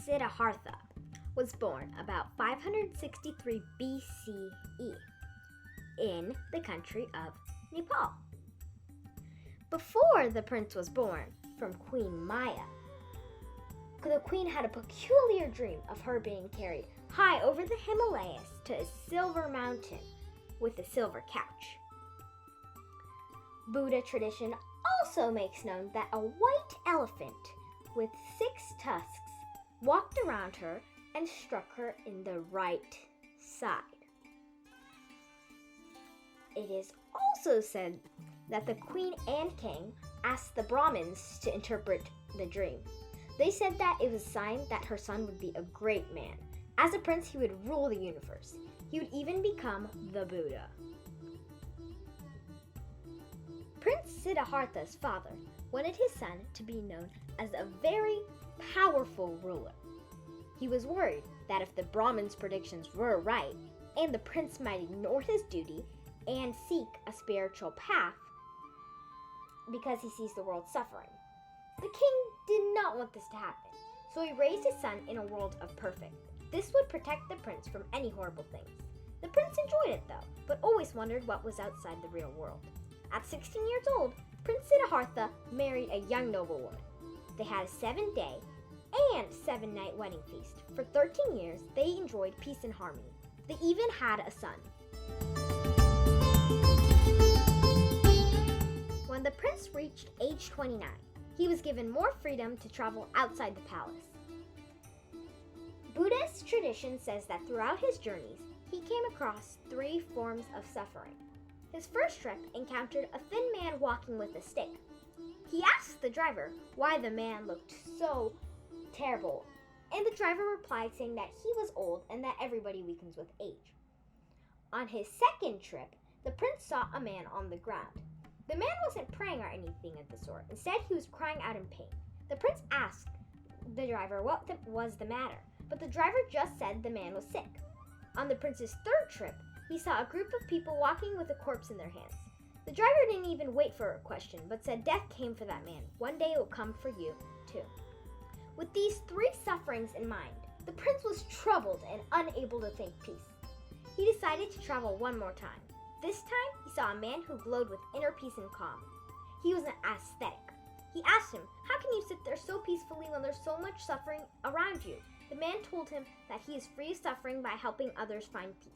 Siddhartha was born about 563 BCE in the country of Nepal. Before the prince was born from Queen Maya, the queen had a peculiar dream of her being carried high over the Himalayas to a silver mountain with a silver couch. Buddha tradition also makes known that a white elephant with 6 tusks walked around her and struck her in the right side. It is also said that the queen and king asked the Brahmins to interpret the dream. They said that it was a sign that her son would be a great man. As a prince, he would rule the universe. He would even become the Buddha. Prince Siddhartha's father wanted his son to be known as a very powerful ruler. He was worried that if the Brahmin's predictions were right, and the prince might ignore his duty and seek a spiritual path because he sees the world suffering. The king did not want this to happen, so he raised his son in a world of perfect. This would protect the prince from any horrible things. The prince enjoyed it though, but always wondered what was outside the real world. At 16 years old, Prince Siddhartha married a young noblewoman. They had a 7-day and 7-night wedding feast. For 13 years, they enjoyed peace and harmony. They even had a son. When the prince reached age 29, he was given more freedom to travel outside the palace. Buddhist tradition says that throughout his journeys, he came across 3 forms of suffering. His first trip encountered a thin man walking with a stick. He asked the driver why the man looked so terrible, and the driver replied saying that he was old and that everybody weakens with age. On his second trip, the prince saw a man on the ground. The man wasn't praying or anything of the sort. Instead, he was crying out in pain. The prince asked the driver what was the matter, but the driver just said the man was sick. On the prince's third trip, he saw a group of people walking with a corpse in their hands. The driver didn't even wait for a question, but said death came for that man. One day it will come for you, too. With these 3 sufferings in mind, the prince was troubled and unable to think peace. He decided to travel one more time. This time, he saw a man who glowed with inner peace and calm. He was an ascetic. He asked him, "How can you sit there so peacefully when there's so much suffering around you?" The man told him that he is free of suffering by helping others find peace.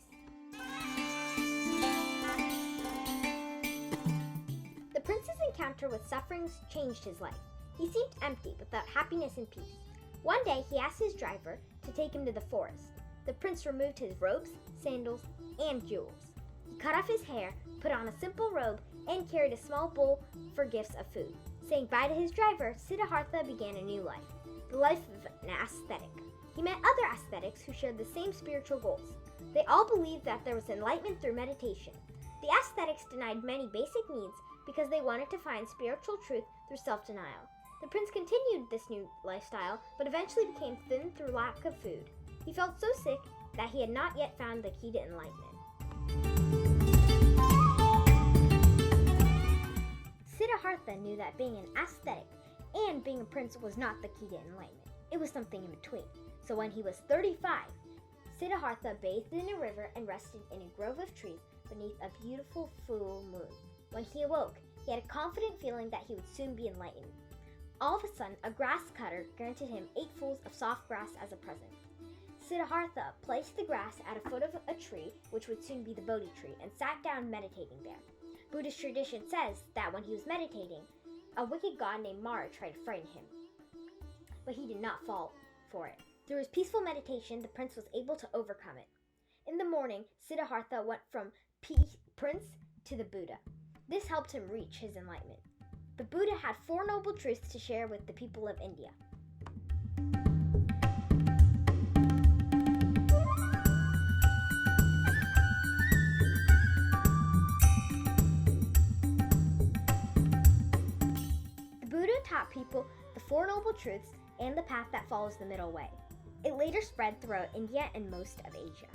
The prince's encounter with sufferings changed his life. He seemed empty, without happiness and peace. One day, he asked his driver to take him to the forest. The prince removed his robes, sandals, and jewels. He cut off his hair, put on a simple robe, and carried a small bowl for gifts of food. Saying bye to his driver, Siddhartha began a new life, the life of an ascetic. He met other ascetics who shared the same spiritual goals. They all believed that there was enlightenment through meditation. The ascetics denied many basic needs because they wanted to find spiritual truth through self-denial. The prince continued this new lifestyle, but eventually became thin through lack of food. He felt so sick that he had not yet found the key to enlightenment. Siddhartha knew that being an ascetic and being a prince was not the key to enlightenment. It was something in between. So when he was 35, Siddhartha bathed in a river and rested in a grove of trees beneath a beautiful full moon. When he awoke, he had a confident feeling that he would soon be enlightened. All of a sudden, a grass cutter granted him 8 fulls of soft grass as a present. Siddhartha placed the grass at a foot of a tree, which would soon be the Bodhi tree, and sat down meditating there. Buddhist tradition says that when he was meditating, a wicked god named Mara tried to frighten him, but he did not fall for it. Through his peaceful meditation, the prince was able to overcome it. In the morning, Siddhartha went from prince to the Buddha. This helped him reach his enlightenment. The Buddha had 4 noble truths to share with the people of India. The Buddha taught people the 4 noble truths and the path that follows the middle way. It later spread throughout India and most of Asia.